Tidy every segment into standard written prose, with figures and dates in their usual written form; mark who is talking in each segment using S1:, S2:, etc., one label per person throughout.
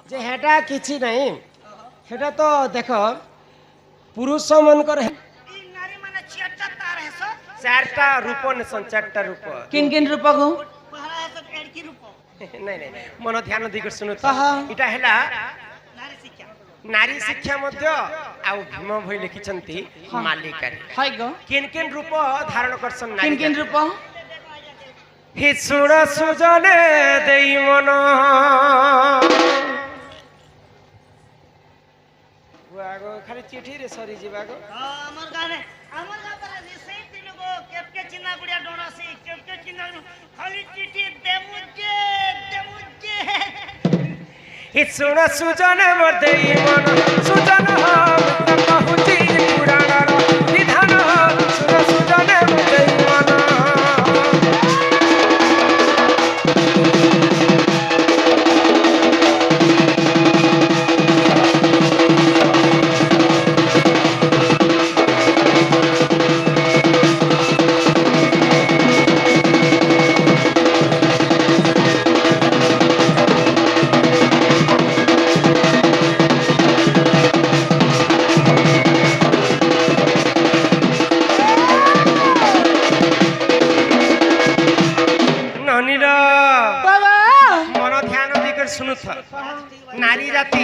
S1: जे हेटा किछि नहीं हेटा तो देखो पुरुष मनकर चारटा रूप नेसन चारटा रूप
S2: किन किन रूप को
S1: नहीं नहीं मन ध्यान दी सुनु इटा हैला नारी शिक्षा मध्य आ भीम भई लिखिछंती मालिकारी
S2: हाय गो
S1: किन किन रूप धारण करसन नारी
S2: किन किन रूप
S1: हि सुण सुजने देई मन वागो खाली चिठी रे सरी जीवा गो
S3: हमर गाने पर से तीन गो केपके चिन्ना गुड़िया डोनासी केपके चिन्ना खाली चिठी दे मुझे
S1: हि सुण सुजने मोर देई मन सुजन हो कहूची पुराण रो विधान हो सुण सुजने मोर देई मन नारी जाति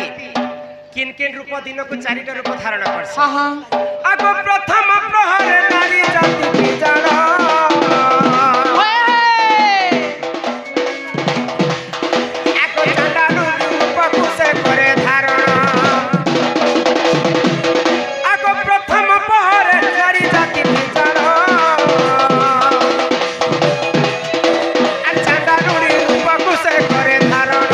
S1: किन किन रूप दिन को चारिटा रूप धारण कर आगो प्रथम प्रहर नारी जाति की जाना आगो चंडालु रूप को से करे धारण आगो प्रथम प्रहर नारी जाति की जाना और चंडालु रूप को से करे धारण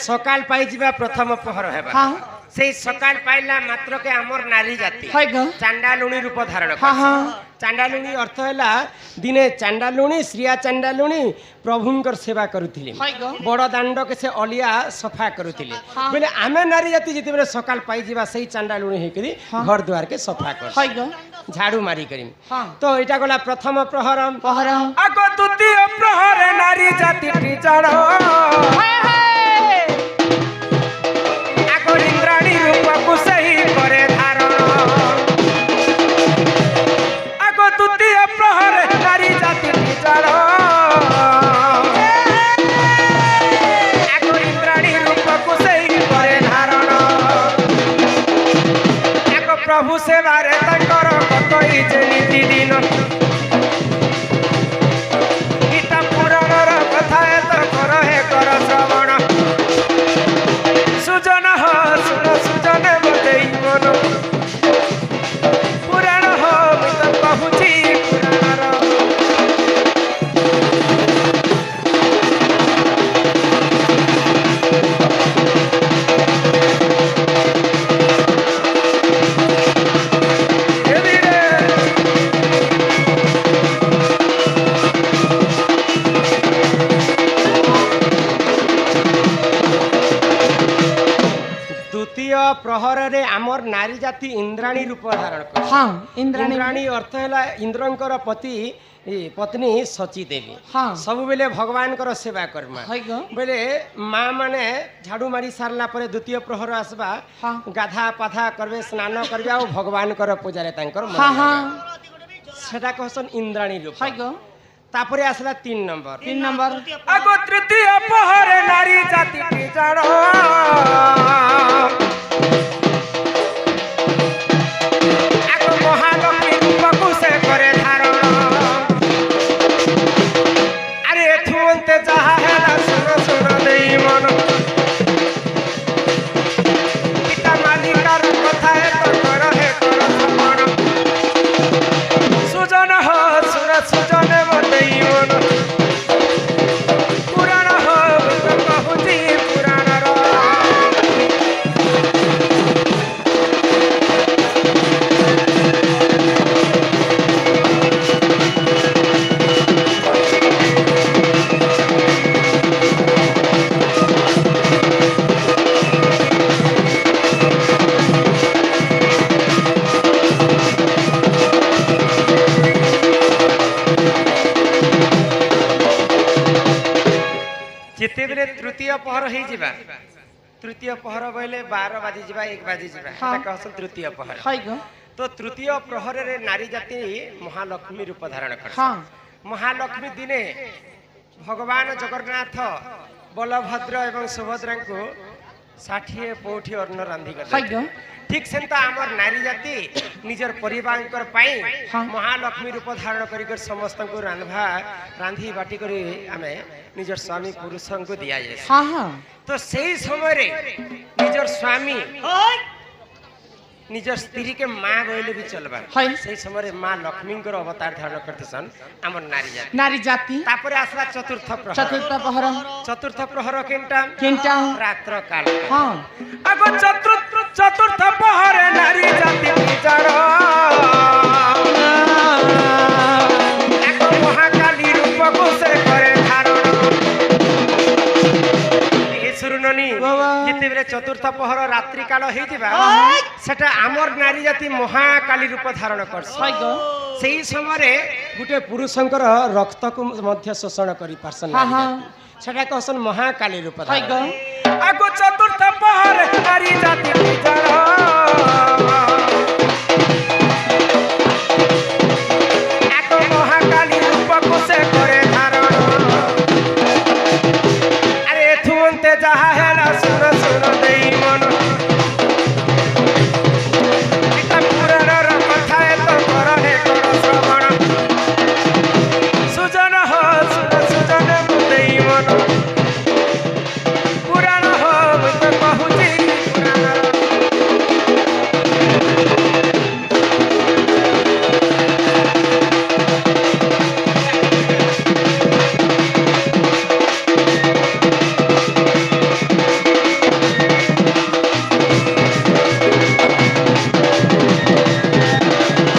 S1: सकाल पाई जीवा प्रथम पहर हेबा हां से सकाल पाइला मात्र के हमर नारी जाति चांडालुणी रूप धारण कर हां चांडालुणी अर्थ हैला दिने चांडालुणी श्रिया चांडालुणी प्रभुंकर सेवा करुथिले बड़ दांड के से अलिया सफा करुथिले बोले आमे नारी जाति जति बेले सकाल पाई जीवा सही चांडालुणी हे करी घर द्वार के सफा कर झाड़ू मारी करी तो एटा गला प्रथम प्रहर आगो द्वितीय प्रहर नारी जाति टी जानो इंद्राणी रूप को सही करे धारण आगो द्वितीय प्रहर नारी जाति जानो आगो इंद्राणी रूप को सही करे धारण आगो प्रभु सेवारे तंकर कतई जे नीति दिन गीता पुराणर कथा तो कर हे कर श्रवण सुजन हो सुन सुजन बदई मन पुराण हो तो कहूची पुराणर प्रहर रे आमर नारी जाति इंद्राणी रूप धारण कर हां इंद्राणी अर्थ हैला इंद्रंकर पत्नी सची देवी हां सब बेले भगवान कर सेवा करमा बेले मां माने झाड़ू मारी सारला परे द्वितीय प्रहर आसबा गाधा पाधा करबे स्नान करबे आ भगवान कर पूजा रे तांकर हां हां सेटा कहसन इंद्राणी रूप तापरे आसला 3 नंबर आगो तृतीय प्रहर नारी जाति की जानो महालक्ष्मी रूप को से करे धारण जिते बेले तृतीय पहर हो जिबा तृतीय पहर बोले 12 बाजी जिबा 1 बाजी जिबा
S2: हाँ।
S1: एटा कहसन तृतीय पहर
S2: हाय गो
S1: तो तृतीय प्रहर रे नारी जाति महालक्ष्मी रूप धारण कर
S2: हाँ
S1: महालक्ष्मी दिने भगवान जगन्नाथ बलभद्र एवं सुभद्रा को 60 पौठी अन्न रांधि
S2: हाय गो
S1: ठीक सेंता आमर नारी जाति निजर परिवार पाई
S2: हाँ।
S1: महालक्ष्मी रूप धारण कर समस्त को रांधि बाटी करी आमे निजर स्वामी पुरुष को दिया जाए
S2: हाँ हाँ
S1: तो सही समय रे निजर स्वामी
S3: ओय
S1: निजर स्त्री के माँ बोले भी चलबा
S2: हाय
S1: सही समय रे माँ लक्ष्मी अवतार धारण करते सन आमर नारी जाति
S2: नारी जाति
S1: तापरे आसला चतुर्थ प्रहर
S2: चतुर्थ पहर
S1: चतुर्थ प्रहर केनटा
S2: केनटा
S1: रात्र काल
S2: हाँ
S1: आगो चतुर्थ पहर नारी जाति विचार आगो महाकाली रूप को से करे धारण ए सुरुननी
S2: बाबा।
S1: जिते बेले चतुर्थ पहर रात्रि काल हे जिबा सेटा आमर नारी जाति महाकाली रूप धारण करछ
S2: हाय गो
S1: सेही समय रे गुटे पुरुषंकर रक्त को मध्य शोषण करी पारसन
S2: हाँ हाँ
S1: सेटा कहसन महाकाली रूप
S2: हाय गो
S1: आगो चतुर्थ पहर नारी जाति विचार आगो महाकाली रूप को से करे धारण अरे थुनते जहा है सुन सुन देई मन इता पुराण कथा है तो कर हे कर श्रवण सुजन हो सुजन देई मन पुराण हो तो कहूची पुराण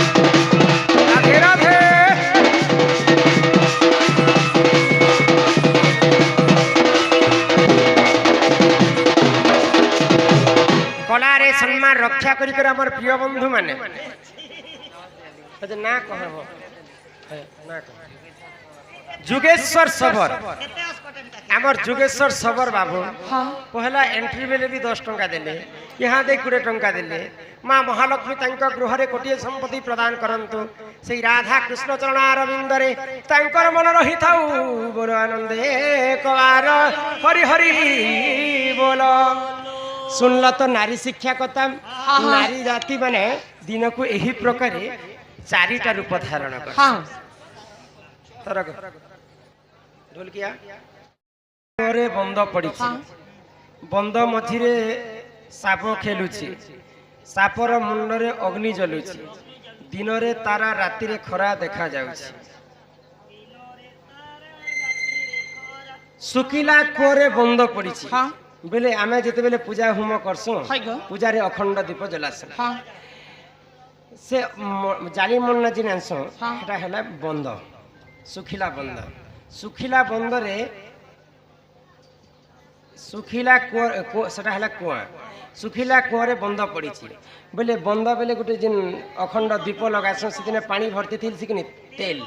S1: राधे राधे कलारे सम्मान रक्षा करी कर हमर प्रिय बंधु माने अच्छा ना कहबो ना कह जुगेश्वर सबर
S3: केते अस्कटन का
S1: हमर जुगेश्वर सबर बाबू
S2: हाँ
S1: पहला एंट्री बेले भी 10 टंका देले यहाँ दे 20 टंका देले माँ महालक्ष्मी तांका गृहरे कोटिए संपत्ति प्रदान करंतु से राधा कृष्ण चरण अरविंद रे तांकर मन रही थाउ बोल आनंदे कवार हरि हरि बोल सुनल तो नारी शिक्षा कथा
S2: हाँ।
S1: नारी जाति माने दिन को यही प्रकार चारिटा रूप धारण कर
S2: हाँ
S1: तरक ढोल किया रे बंद पड़ी
S2: हाँ
S1: बंद मझिरे साप खेलुछि सापर मुंडरे अग्नि जलुछि दिन रे तारा राति रे खरा देखा जाउछि सुकिला कोरे बंद पड़िछि
S2: हाँ
S1: बेले आमे जेते बेले पूजा होम करसु
S2: हाय गो
S1: पूजा रे अखंड दीप जलासु
S2: हाँ
S1: से जाली मन जिन आंसु
S2: हाँ।
S1: सेटा हैला बंद सुखिला बंद रे सुखिला को सेटा हैला कुआ सुखिला कुआरे बंद पड़िछि बोले बंद बेले गोटे जिन अखंड दीप लगासु सेदिने पानी भर्ती थिल सिकनी तेल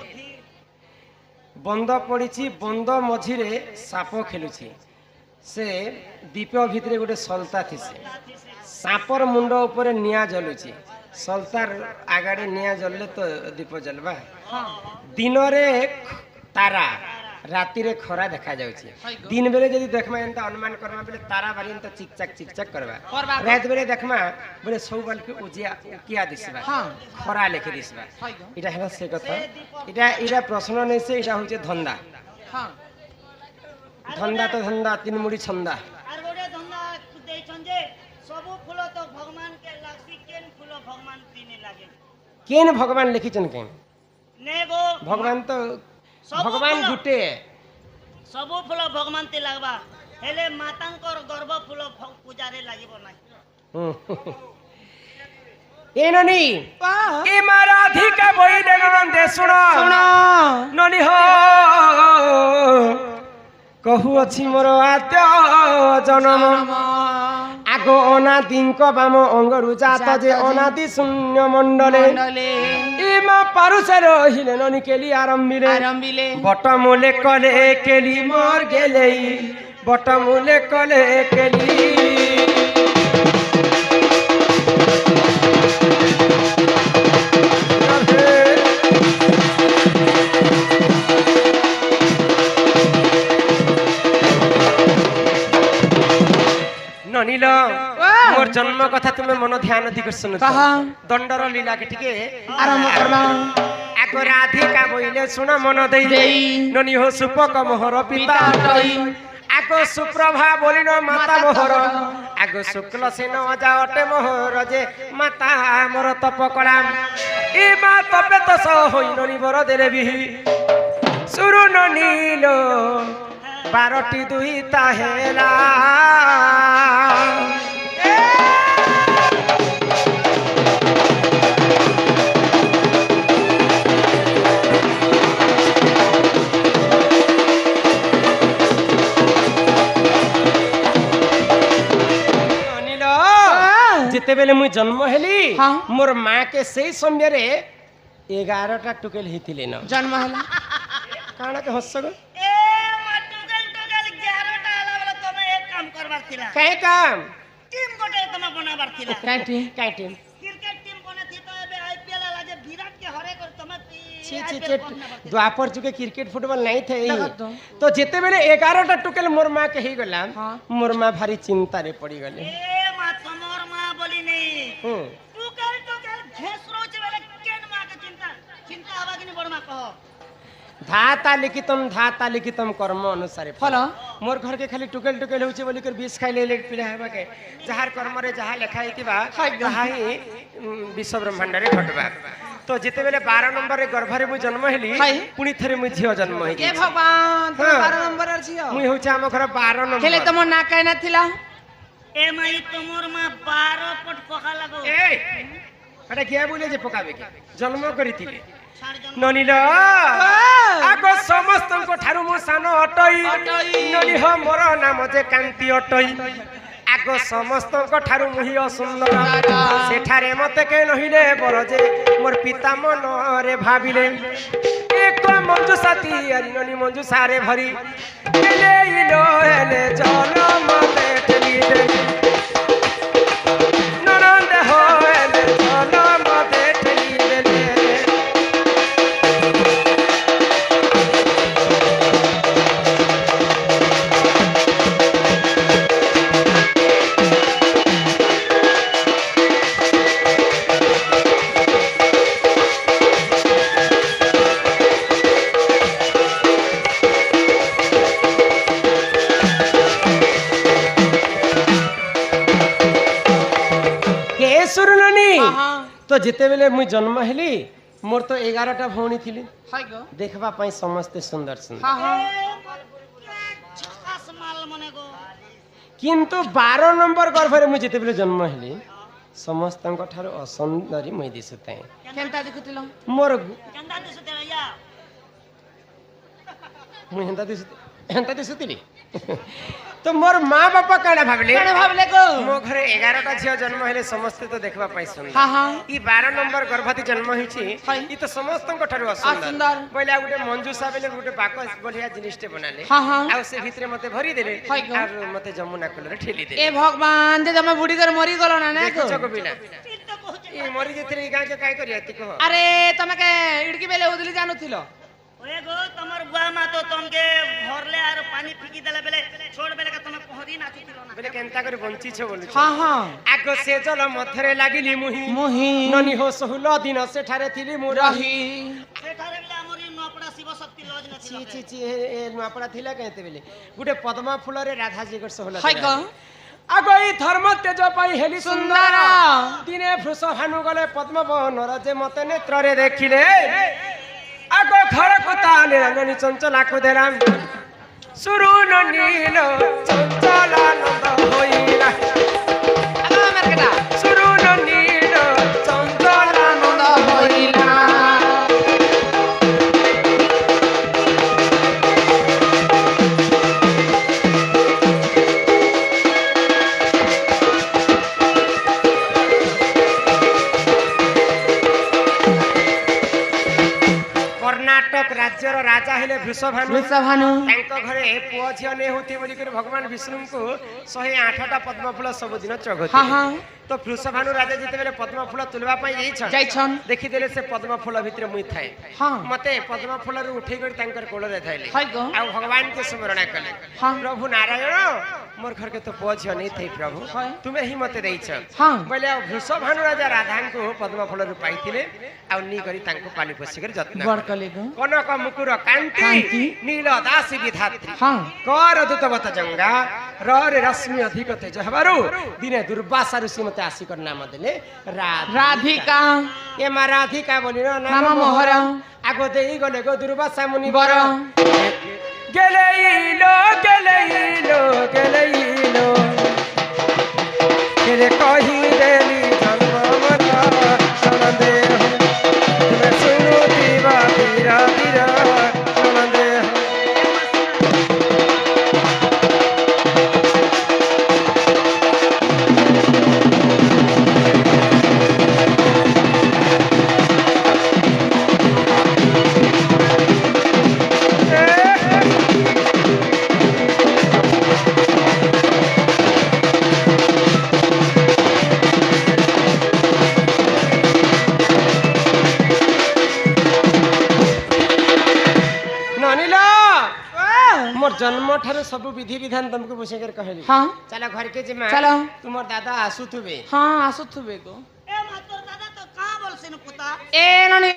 S1: बंद पड़िछि बंद मझिरे साप खेलुछि से दीप भितरे गोटे सलता थिसे सापर मुंड ऊपर निया जलुछि सलतार आगाड़े निया जलले तो दीप जलवा
S2: हाँ
S1: दिन रे तारा राति रे खरा देखा जाउछि दिन बेले जदी देखमा एंता अनुमान करमा बेले तारा बारी एंता चिकचक करबा
S2: करबा।
S1: रात बेले देखमा बोले सब बाल के उजिया किया दिसबा
S2: हाँ।
S1: खरा लेखे दिसबा
S2: हाय गो
S1: इटा है से कथा इटा प्रश्न नै से इटा होचे धंदा
S2: हाँ
S1: धंदा तो धंदा तीन मुड़ी छंदा
S3: आर गोटे धंदा देछन जे सबु फूल तो भगवान के लागसी केन फूल भगवान किने लागे
S1: केन भगवान लिखिचन केन
S3: ने गो
S1: भगवान तो
S3: सब
S1: भगवान
S3: फूल।
S1: गुटे
S3: सबु फूल भगवान ते लागबा हेले मातांकर गर्भ फूल पूजा रे लागिबो नाही
S1: ए ननी ए माराधिका बोई देगन दे सुनो ननी हो कहू अछि मोर आद्य जन्म आगो अनादिंक बाम अंगरु जात जे अनादि शून्य मंडले ए मा पारुसे रहिले ननी केली आरंभिले
S2: आरंभिले
S1: बट मूले कले केली मोर गेले বটমূলে কলে কেলি ননিল মোর জন্ম কথা তুমি মন ধ্যান দি করছন দণ্ডর লীলা কে টিকে
S2: আরম্ভ করবা
S1: আগ রাধিকা বইলে শুন মন দেই ননি হো সুপক মোহর পিতা
S2: তই
S1: আগ সুপ্রভা বলিন মাতা মোহর আগ শুক্ল সেন অজা অটে মোহর যে মাতা মোর তপ কলাম এ মা তপে তো সহ হই ননি বর দেরে বিহি সুরু ননিল 12টি দুই তাহেলা যেতেবেলে মুই জন্ম হেলি মোর মা কে সেই সমୟରେ 11টা টুকেল হিতিলে ন
S2: জন্ম হলা
S1: কাଣା কে হস গো
S3: এ মা টুগল 11টা আলা বলে তুমি এক কাম করবার ছিলা
S1: কাই কাম
S3: টিম গোটে তুমি বনাবার ছিলা
S2: কাটি
S1: কাই টিম
S3: ক্রিকেট টিম বনে থি তো এবে আইপিএল লাগে বিরাট के हरे कर তুমি
S1: ছি ছি ছি দ্বাপর যুগে ক্রিকেট ফুটবল নাই থাই তো যেতেবেলে 11টা টুকেল মোর মা কে হি গলা মোর মা ভারি চিন্তা রে পড়ি গলে
S3: এ মা তোমার মা বলি নেই টুকেল ঘেস রোজ বেলে কেন মা কে চিন্তা চিন্তা হবা কিনি বড় মা কহ
S1: ধাতা লিখিতম কর্ম অনুসারে
S2: ফল
S1: মোর ঘর के खाली टुकेल टुकेल होचे बोली कर 20 खाइले लेट पिला हेबा के जहार कर्म रे जहा लिखा हितिबा ताहा ही विश्व ब्रह्मांड रे घटबा तो जेते बेले 12 नंबर रे गर्भ रे मु जन्म हेली पुनी थरे मु झियो जन्म हेली
S2: ए भगवान तुम 12 नंबर रे छियो
S1: मु होचे हम घर 12 नंबर
S2: हेले तुम ना काई ना थिला
S3: ए माई तुमर मा 12 पट पका लागो
S1: ए अरे किया बोले जे पकाबे के जन्म करिथिले
S3: छाड़ जन
S1: ननिल आगो समस्त को ठारु मु सानो अटई ननि हो मोर नाम जे कांति अटई आगो समस्त को ठारु मुहि सुंदर सेठारे मते के नहिले बर जे मोर पिता मन रे भाबिले एक मंजू साथी अरि ननि मंजू सारे भरी एले इलो एले चलो मते ठेली दे ननंद हो एले चलो मते ठेली दे तो जिते बेले मुई जन्म हेली मोर तो 11टा भौणी थिली
S2: हाय गो
S1: देखबा पई समस्त सुंदर सुंदर
S2: हां हां
S3: छक्कास माल मने गो
S1: किंतु 12 नंबर गर्भ रे मुई जिते बेले जन्म हेली समस्तंक ठारो असुंदरी मुई दिसुते
S2: केनता देखुतिलो
S1: मोर
S3: केंदा दिसते या
S1: मुई हेंता दिसुतिली तो मोर माँ बापा काना भाबले
S2: गो
S1: मो घरे 11टा झियो जन्म हेले समस्त तो देखबा पई सुंदर
S2: हां हां
S1: ई 12 नंबर गर्भवती जन्म हिची ई तो समस्तंक ठारो असुंदर पहिले गुटे मंजूसा बेले गुटे बाको बढ़िया जिनिसटे बनाले
S2: हां हां
S1: आ से भितरे मते भरी देले और मते जमुना कलर ठेली देले
S2: ए भगवान जे जमे बुढ़ी कर मरी गलो ना
S1: देखो
S2: को
S1: चको बिना ई मरी जेतरे ई गां के काय करिया ती कहो
S2: अरे तमे के इडकी बेले उदली जानु थिलो
S3: ओए गो तमर बुआ मा तो तुमके भरले आर पानी फिकी देले बेले छोड़ बेले का तमे पहरी नाची थिलो ना
S1: बेले केनता करे बंची छ बोलु
S2: हां हां
S1: आगो से जल मथरे लागिली मुही ननी हो 16 दिन से ठारे थिली मु रही
S3: सेठारे बेले हमरी नपड़ा शिव शक्ति लॉज न
S1: ची ची ची ए नपड़ा थिला कहते बेले गुटे पद्मा फूल रे राधा जी कर 16
S2: हाय गो
S1: आगो ई धर्म तेज पाई हेली
S2: सुंदर
S1: दिने फुस भानु गले पद्म बहन जे मते नेत्र रे देखिले आगो घर को ताने रंगनी चंचला को देराम सुरु नील चंचला नंद होइला
S2: आगो मरकटा
S1: सुरु नील चंचला नंद होइला कर्नाटक राज्यर राजा कहले वृषभानु
S2: वृषभानु
S1: तांको घरे पुओ झियो ने होती बोली कर भगवान विष्णु को 108टा पद्म फूल सब दिन चगती
S2: हाँ हाँ
S1: तो वृषभानु राजा जिते बेले पद्म फूल तुलवा पई जाइछन
S2: जाइछन
S1: देखि देले से पद्म फूल भितर मुई थाए
S2: हाँ
S1: मते पद्म फूल रु उठै गई तांकर कोल रे थाइले
S2: हाय गो
S1: आ भगवान के स्मरण कले
S2: हाँ
S1: प्रभु नारायण मोर घर के तो पुओ झियो नहीं थई प्रभु
S2: हाय
S1: तुम्हें ही मते देइछ
S2: हाँ
S1: बोले वृषभानु राजा राधा को पद्म फूल रु पाइथिले आ नी करी तांको पाली पोसी कर जत्न
S2: बड़ कले गो
S1: कनक मुकुर कांति
S2: कांति
S1: नील दासी विधात्री
S2: हाँ
S1: कर दूतवत जंगा रे रश्मि अधिक तेज हबारु दिने दुर्वासा ऋषि मते आसी कर नाम देले
S2: राधिका
S1: ए मा राधिका बोली न
S2: नाम मोहर
S1: आगो देई गले गो दुर्वासा मुनि
S2: बर
S1: गेलेइलो गेलेइलो गेलेइलो केले कहि देली जन्म मरा सनदे तुमे सुनु दीवा धीरा धीरा सनदे मोर जन्म ठारे सब विधि विधान तुमको बसे कर कहली
S2: हाँ
S1: चला घर के जिमा
S2: चलो
S1: तुमर दादा आसुथुबे
S2: हाँ आसुथुबे गो
S3: ए मातोर दादा तो कहाँ बोलसिन पुता
S2: ए ननी